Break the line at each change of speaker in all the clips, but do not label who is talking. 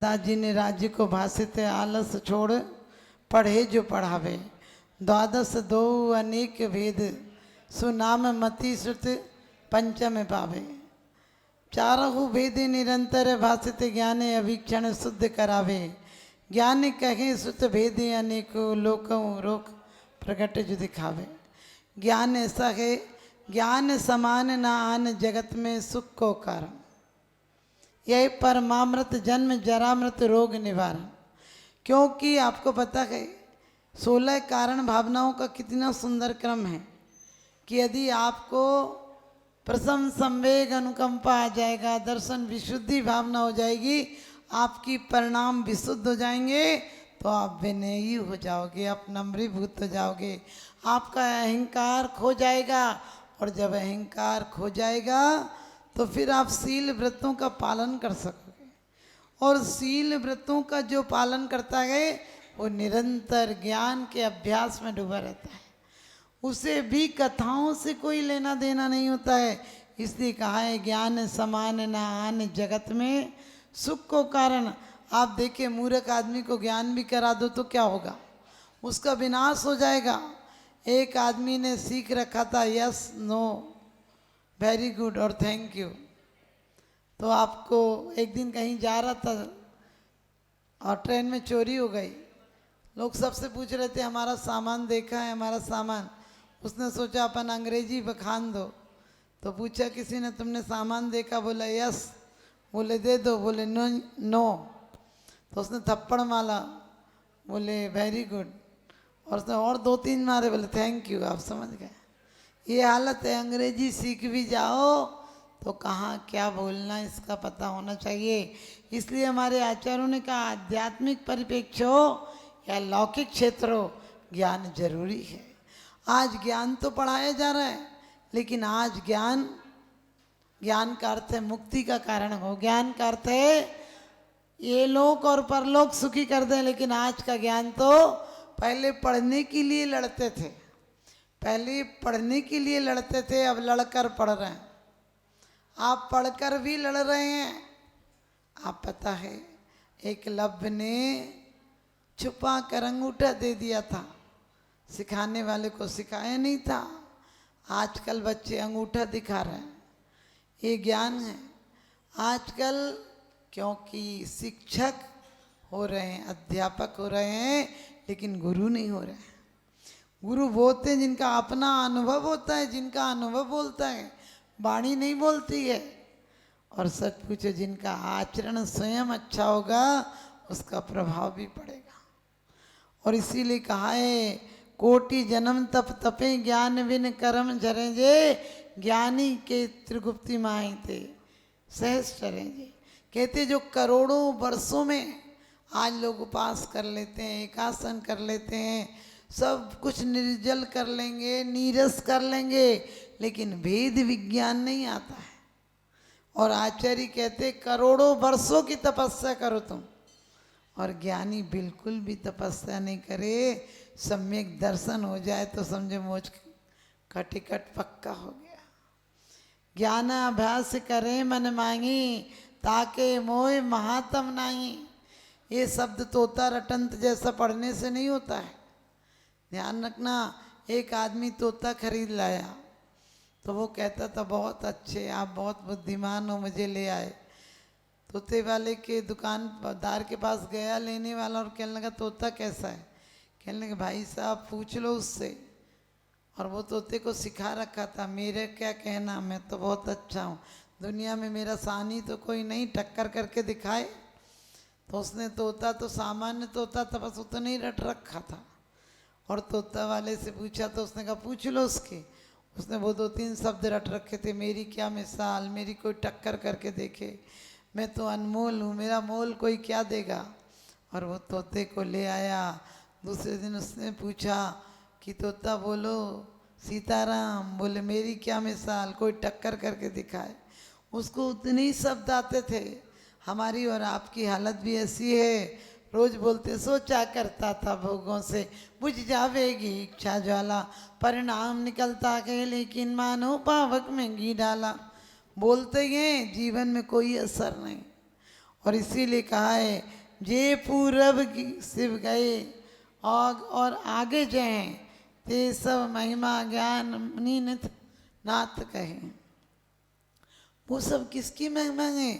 दाजी ने राज्य को भाषित आलस छोड़ पढ़े जो पढ़ावे। द्वादश दो अनेक भेद सुनाम मति श्रुत पंचम पावे। चारहु भेद निरंतर भाषित ज्ञान अभीक्षण शुद्ध करावे। ज्ञान कहे सुत भेद अनेको लोकों रोक प्रकट जो दिखावे। ज्ञान ऐसा है ज्ञान समान न आन जगत में सुख को कारण। यह परमामृत जन्म जरामृत रोग निवारण। क्योंकि आपको पता है 16 कारण भावनाओं का कितना सुंदर क्रम है कि यदि आपको प्रसम संवेग अनुकंपा आ जाएगा, दर्शन विशुद्धि भावना हो जाएगी, आपकी परिणाम विशुद्ध हो जाएंगे, तो आप विनयी हो जाओगे, आप नम्रीभूत हो जाओगे, आपका अहंकार खो जाएगा। और जब अहंकार खो जाएगा तो फिर आप शील व्रतों का पालन कर सकोगे। और शील व्रतों का जो पालन करता है वो निरंतर ज्ञान के अभ्यास में डूबा रहता है। उसे भी कथाओं से कोई लेना देना नहीं होता है। इसलिए कहा है ज्ञान समान न आन जगत में सुख को कारण। आप देखिए मूर्ख आदमी को ज्ञान भी करा दो तो क्या होगा, उसका विनाश हो जाएगा। एक आदमी ने सीख रखा था यस नो वेरी गुड और थैंक यू। तो आपको एक दिन कहीं जा रहा था और ट्रेन में चोरी हो गई। लोग सबसे पूछ रहे थे हमारा सामान देखा है, हमारा सामान। उसने सोचा अपन अंग्रेजी बखान दो, तो पूछा किसी ने तुमने सामान देखा? बोला यस। बोले दे दो? बोले नो नो। तो उसने थप्पड़ मारा, बोले वेरी गुड, और उसने और 2-3 मारे, बोले थैंक यू। आप समझ गए ये हालत है। अंग्रेजी सीख भी जाओ तो कहाँ क्या बोलना इसका पता होना चाहिए। इसलिए हमारे आचार्यों ने कहा आध्यात्मिक परिप्रेक्ष्य हो या लौकिक क्षेत्र हो, ज्ञान जरूरी है। आज ज्ञान तो पढ़ाया जा रहा है, लेकिन आज ज्ञान का अर्थ है मुक्ति का कारण हो। ज्ञान का अर्थ है ये लोक और परलोक सुखी कर दें। लेकिन आज का ज्ञान तो पहले पढ़ने के लिए लड़ते थे, पहले पढ़ने के लिए लड़ते थे, अब लड़कर पढ़ रहे हैं। आप पढ़कर भी लड़ रहे हैं। आप पता है एकलव्य ने छुपा कर अंगूठा दे दिया था, सिखाने वाले को सिखाया नहीं था। आजकल बच्चे अंगूठा दिखा रहे हैं, ये ज्ञान है आजकल। क्योंकि शिक्षक हो रहे हैं, अध्यापक हो रहे हैं, लेकिन गुरु नहीं हो रहे हैं। गुरु वो होते हैं जिनका अपना अनुभव होता है, जिनका अनुभव बोलता है, वाणी नहीं बोलती है। और सच पूछो जिनका आचरण स्वयं अच्छा होगा उसका प्रभाव भी पड़ेगा। और इसीलिए कहा है कोटि जन्म तप तपे ज्ञान बिन कर्म झरे जे। ज्ञानी के त्रिगुप्ति माही थे सहज चरे जे। कहते जो करोड़ों वर्षों में आज लोग उपास कर लेते हैं, एकासन कर लेते हैं, सब कुछ निर्जल कर लेंगे, नीरस कर लेंगे, लेकिन भेद विज्ञान नहीं आता है। और आचार्य कहते करोड़ों वर्षों की तपस्या करो तुम, और ज्ञानी बिल्कुल भी तपस्या नहीं करे, सम्यक दर्शन हो जाए तो समझो मोक्ष का टिकट पक्का हो गया। ज्ञान अभ्यास करे मन मांगी ताके मोह महात्म नहीं। ये शब्द तोता रटंत जैसा पढ़ने से नहीं होता है, ध्यान रखना। एक आदमी तोता खरीद लाया तो वो कहता था बहुत अच्छे, आप बहुत बुद्धिमान हो, मुझे ले आए। तोते वाले के दुकानदार के पास गया लेने वाला और कहने लगा तोता कैसा है? कहने लगे भाई साहब पूछ लो उससे। और वो तोते को सिखा रखा था मेरे क्या कहना, मैं तो बहुत अच्छा हूँ, दुनिया में मेरा सानी तो कोई नहीं, टक्कर करके दिखाए। तो उसने तोता तो सामान्य तोता था, बस उतना ही रट रखा था। और तोता वाले से पूछा तो उसने कहा पूछ लो उसके। उसने वो 2-3 शब्द रट रखे थे, मेरी क्या मिसाल, मेरी कोई टक्कर करके देखे, मैं तो अनमोल हूँ, मेरा मोल कोई क्या देगा। और वो तोते को ले आया। दूसरे दिन उसने पूछा कि तोता बोलो सीताराम। बोले मेरी क्या मिसाल, कोई टक्कर करके दिखाए। उसको उतने ही शब्द आते थे। हमारी और आपकी हालत भी ऐसी है, रोज बोलते सोचा करता था भोगों से बुझ जावेगी इच्छा ज्वाला, परिणाम निकलता के लेकिन मानो पावक में घी डाला। बोलते हैं जीवन में कोई असर नहीं। और इसीलिए कहा है जे पूरब की शिव गए और आगे जाए ते सब महिमा ज्ञान नित नाथ कहे। वो सब किसकी महिमा है?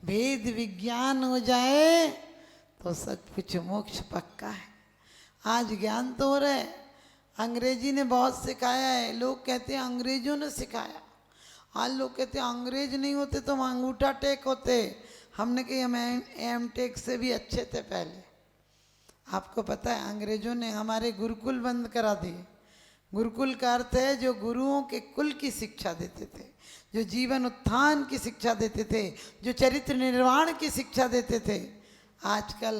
वेद विज्ञान हो जाए तो सब कुछ मोक्ष पक्का है। आज ज्ञान तो हो रहा है, अंग्रेजी ने बहुत सिखाया है। लोग कहते हैं अंग्रेजों ने सिखाया, आज लोग कहते हैं अंग्रेज नहीं होते तो हम अंगूठा टेक होते। हमने कही हम एम टेक से भी अच्छे थे पहले। आपको पता है अंग्रेजों ने हमारे गुरुकुल बंद करा दिए। गुरुकुल का अर्थ है जो गुरुओं के कुल की शिक्षा देते थे, जो जीवन उत्थान की शिक्षा देते थे, जो चरित्र निर्माण की शिक्षा देते थे। आजकल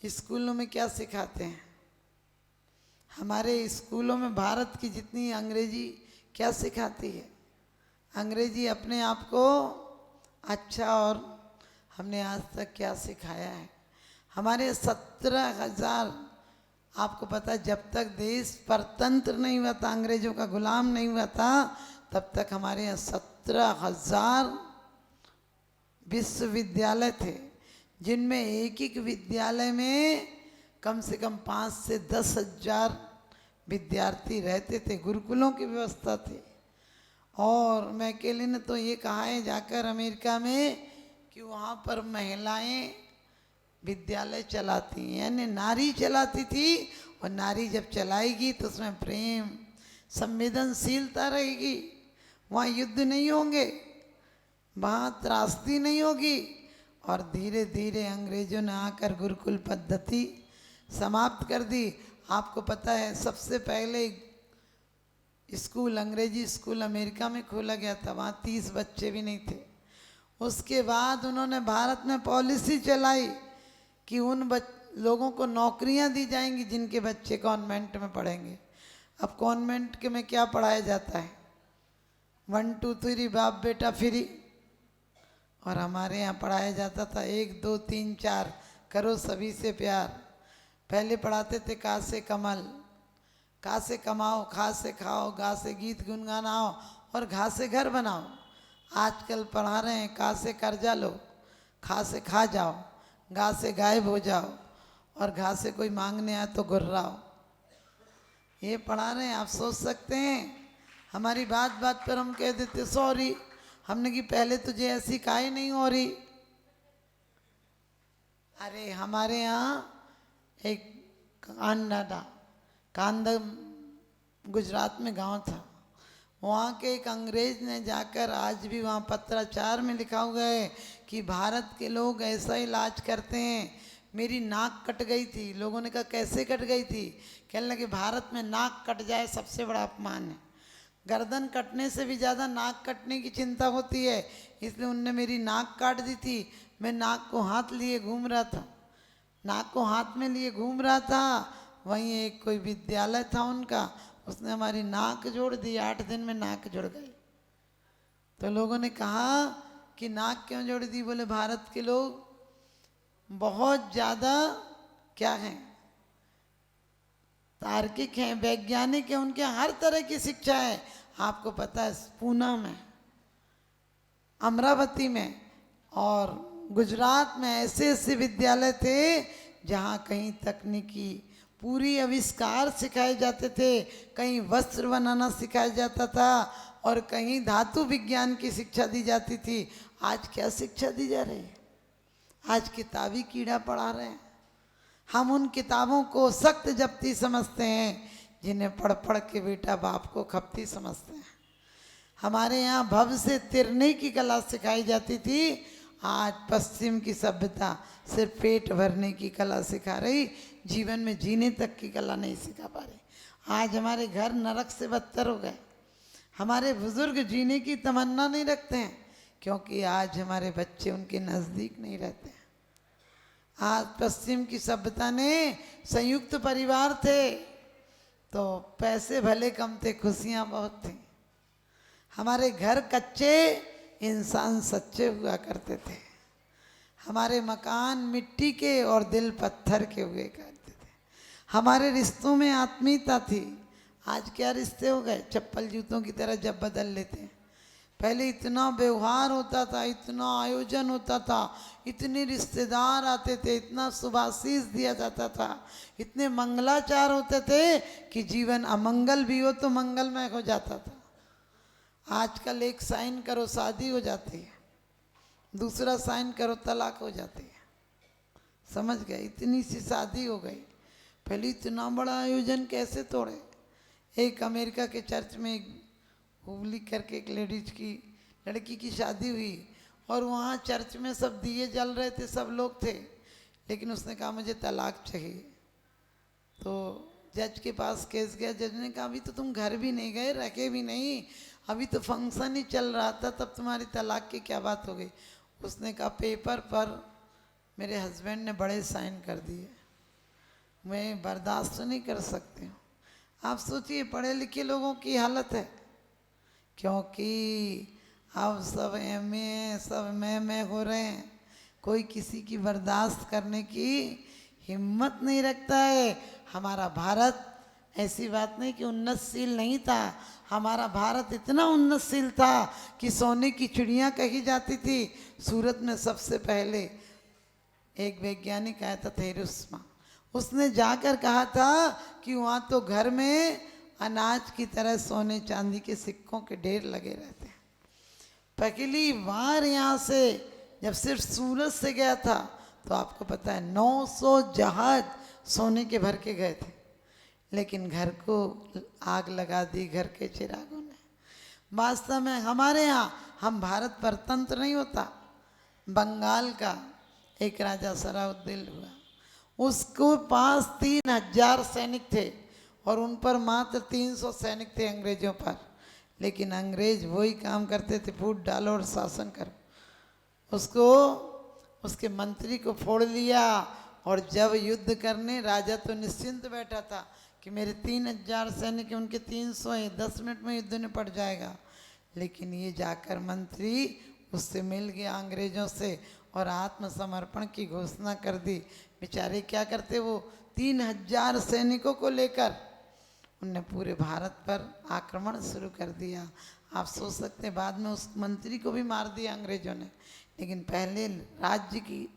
स्कूलों में क्या सिखाते हैं? हमारे स्कूलों में भारत की जितनी अंग्रेजी क्या सिखाती है? अंग्रेजी अपने आप को अच्छा, और हमने आज तक क्या सिखाया है? हमारे 17,000, आपको पता है जब तक देश परतंत्र नहीं हुआ था, अंग्रेजों का गुलाम नहीं हुआ था, तब तक हमारे यहाँ 17,000 विश्वविद्यालय थे, जिनमें एक एक विद्यालय में कम से कम 5 से 10,000 विद्यार्थी रहते थे। गुरुकुलों की व्यवस्था थी। और मैकेले ने तो ये कहा है जाकर अमेरिका में कि वहाँ पर महिलाएं विद्यालय चलाती हैं, यानी नारी चलाती थी। और नारी जब चलाएगी तो उसमें प्रेम संवेदनशीलता रहेगी, वहाँ युद्ध नहीं होंगे, वहाँ त्रासदी नहीं होगी। और धीरे धीरे अंग्रेजों ने आकर गुरुकुल पद्धति समाप्त कर दी। आपको पता है सबसे पहले स्कूल, अंग्रेजी स्कूल अमेरिका में खोला गया था, वहाँ 30 बच्चे भी नहीं थे। उसके बाद उन्होंने भारत में पॉलिसी चलाई कि उन लोगों को नौकरियां दी जाएंगी जिनके बच्चे कॉन्वेंट में पढ़ेंगे। अब कॉन्वेंट के में क्या पढ़ाया जाता है? 1 2 3 बाप बेटा फ्री। और हमारे यहाँ पढ़ाया जाता था 1 2 3 4 करो सभी से प्यार। पहले पढ़ाते थे का से कमल, का से कमाओ, खा से खाओ, गा से गीत गुनगुनाओ और घा से घर बनाओ। आजकल पढ़ा रहे हैं का से कर्जा लो, खा से खा जाओ, गा से गायब हो जाओ और घा से कोई मांगने आए तो गुर्राओ। ये पढ़ा रहे हैं। आप सोच सकते हैं हमारी बात बात पर हम कह देते सॉरी। हमने कि पहले तुझे ऐसी काहे नहीं हो रही। अरे हमारे यहाँ एक कांदा गुजरात में गांव था, वहाँ के एक अंग्रेज ने जाकर, आज भी वहाँ पत्राचार में लिखा हुआ है कि भारत के लोग ऐसा इलाज करते हैं। मेरी नाक कट गई थी। लोगों ने कहा कैसे कट गई थी? कहने लगे भारत में नाक कट जाए सबसे बड़ा अपमान है, गर्दन कटने से भी ज़्यादा नाक कटने की चिंता होती है। इसलिए उनने मेरी नाक काट दी थी। मैं नाक को हाथ लिए घूम रहा था, नाक को हाथ में लिए घूम रहा था। वहीं एक कोई विद्यालय था उनका, उसने हमारी नाक जोड़ दी। 8 दिन में नाक जुड़ गई। तो लोगों ने कहा कि नाक क्यों जोड़ दी? बोले भारत के लोग बहुत ज़्यादा क्या हैं, तार्किक हैं, वैज्ञानिक हैं, उनके हर तरह की शिक्षा है। आपको पता है पूना में, अमरावती में और गुजरात में ऐसे ऐसे विद्यालय थे जहाँ कहीं तकनीकी पूरी आविष्कार सिखाए जाते थे, कहीं वस्त्र बनाना सिखाया जाता था और कहीं धातु विज्ञान की शिक्षा दी जाती थी। आज क्या शिक्षा दी जा रही है? आज किताबी कीड़ा पढ़ा रहे हैं। हम उन किताबों को सख्त जब्ती समझते हैं जिन्हें पढ़ पढ़ के बेटा बाप को खपती समझते हैं। हमारे यहाँ भव से तिरने की कला सिखाई जाती थी। आज पश्चिम की सभ्यता सिर्फ पेट भरने की कला सिखा रही, जीवन में जीने तक की कला नहीं सिखा पा रही। आज हमारे घर नरक से बदतर हो गए। हमारे बुजुर्ग जीने की तमन्ना नहीं रखते हैं क्योंकि आज हमारे बच्चे उनके नज़दीक नहीं रहते हैं। आज पश्चिम की सभ्यता ने संयुक्त परिवार थे तो पैसे भले कम थे, खुशियाँ बहुत थी। हमारे घर कच्चे, इंसान सच्चे हुआ करते थे। हमारे मकान मिट्टी के और दिल पत्थर के हुए करते थे। हमारे रिश्तों में आत्मीयता थी। आज क्या रिश्ते हो गए? चप्पल जूतों की तरह जब बदल लेते हैं। पहले इतना व्यवहार होता था, इतना आयोजन होता था, इतने रिश्तेदार आते थे, इतना शुभाशीष दिया जाता था, इतने मंगलाचार होते थे कि जीवन अमंगल भी हो तो मंगलमय हो जाता था। आजकल एक साइन करो शादी हो जाती है, दूसरा साइन करो तलाक हो जाती है। समझ गए? इतनी सी शादी हो गई। पहले इतना बड़ा आयोजन कैसे तोड़े। एक अमेरिका के चर्च में एक हुबली करके एक लेडीज की लड़की की शादी हुई और वहाँ चर्च में सब दिए जल रहे थे, सब लोग थे, लेकिन उसने कहा मुझे तलाक चाहिए। तो जज के पास केस गया। जज ने कहा अभी तो तुम घर भी नहीं गए, रखे भी नहीं, अभी तो फंक्शन ही चल रहा था, तब तुम्हारी तलाक की क्या बात हो गई। उसने कहा पेपर पर मेरे हस्बैंड ने बड़े साइन कर दिए, मैं बर्दाश्त नहीं कर सकती हूँ। आप सोचिए पढ़े लिखे लोगों की हालत है, क्योंकि अब सब एमए सब में हो रहे हैं, कोई किसी की बर्दाश्त करने की हिम्मत नहीं रखता है। हमारा भारत ऐसी बात नहीं कि उन्नतशील नहीं था, हमारा भारत इतना उन्नतशील था कि सोने की चिड़िया कही जाती थी। सूरत में सबसे पहले एक वैज्ञानिक आया था थेरुस्मा, उसने जाकर कहा था कि वहाँ तो घर में अनाज की तरह सोने चांदी के सिक्कों के ढेर लगे रहते हैं। पहली बार यहाँ से जब सिर्फ सूरत से गया था तो आपको पता है 900 जहाज सोने के भर के गए थे, लेकिन घर को आग लगा दी घर के चिरागों ने। वास्तव में हमारे यहाँ हम भारत परतंत्र नहीं होता। बंगाल का एक राजा सराउद्दीन हुआ, उसको पास 3000 सैनिक थे और उन पर मात्र 300 सैनिक थे अंग्रेजों पर, लेकिन अंग्रेज वही काम करते थे, फूट डालो और शासन करो। उसको उसके मंत्री को फोड़ लिया और जब युद्ध करने, राजा तो निश्चिंत बैठा था कि मेरे 3000 सैनिक हैं, उनके 300 हैं, 10 मिनट में युद्ध निपट जाएगा। लेकिन ये जाकर मंत्री उससे मिल गया अंग्रेजों से और आत्मसमर्पण की घोषणा कर दी। बेचारे क्या करते, वो 3000 सैनिकों को लेकर उनने पूरे भारत पर आक्रमण शुरू कर दिया। आप सोच सकते हैं बाद में उस मंत्री को भी मार दिया अंग्रेजों ने, लेकिन पहले राज्य की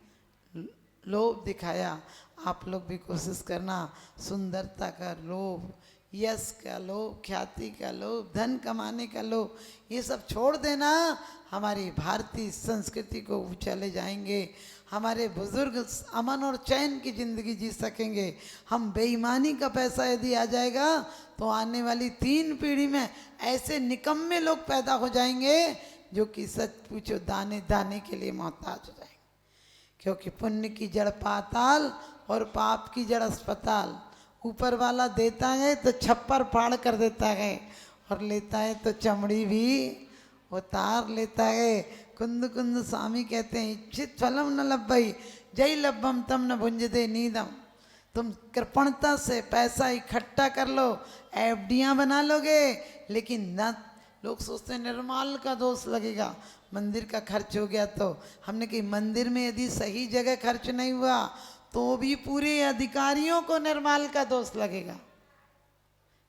लोभ दिखाया। आप लोग भी कोशिश करना, सुंदरता का लोभ, यश का लोभ, ख्याति का लोभ, धन कमाने का लोभ, ये सब छोड़ देना। हमारी भारतीय संस्कृति को ऊंचा ले जाएंगे, हमारे बुजुर्ग अमन और चैन की जिंदगी जी सकेंगे। हम बेईमानी का पैसा यदि आ जाएगा तो आने वाली 3 पीढ़ी में ऐसे निकम्मे लोग पैदा हो जाएंगे जो कि सच पूछो दाने दाने के लिए मोहताज हो जाएंगे। क्योंकि पुण्य की जड़ पाताल और पाप की जड़ अस्पताल। ऊपर वाला देता है तो छप्पर फाड़ कर देता है और लेता है तो चमड़ी भी उतार लेता है। कुंद कुंद स्वामी कहते हैं इच्छित फलम न लब्भई जय लब्भम तम न भुंजदे नीदम। तुम कृपणता से पैसा इकट्ठा कर लो, एफडियां बना लोगे, लेकिन न लोग सोचते हैं निर्माल का दोष लगेगा, मंदिर का खर्च हो गया। तो हमने कही मंदिर में यदि सही जगह खर्च नहीं हुआ तो भी पूरे अधिकारियों को निर्माल का दोष लगेगा,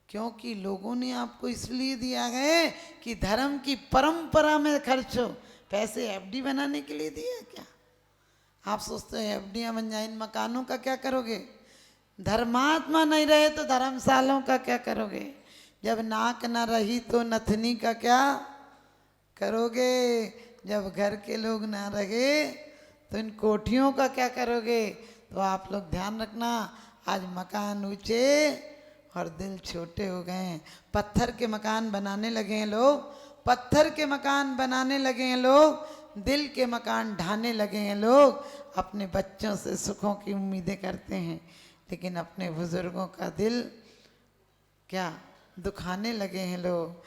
क्योंकि लोगों ने आपको इसलिए दिया है कि धर्म की परंपरा में खर्च हो। पैसे एफडी बनाने के लिए दिए क्या? आप सोचते हैं एफडियां बन जाए, इन मकानों का क्या करोगे? धर्मात्मा नहीं रहे तो धर्मशालाओं का क्या करोगे? जब नाक न रही तो नथनी का क्या करोगे? जब घर के लोग ना रहे तो इन कोठियों का क्या करोगे? तो आप लोग ध्यान रखना, आज मकान ऊंचे और दिल छोटे हो गए हैं। पत्थर के मकान बनाने लगे हैं लोग, पत्थर के मकान बनाने लगे हैं लोग, दिल के मकान ढाने लगे हैं लोग। अपने बच्चों से सुखों की उम्मीदें करते हैं, लेकिन अपने बुजुर्गों का दिल क्या दुखाने लगे हैं लोग।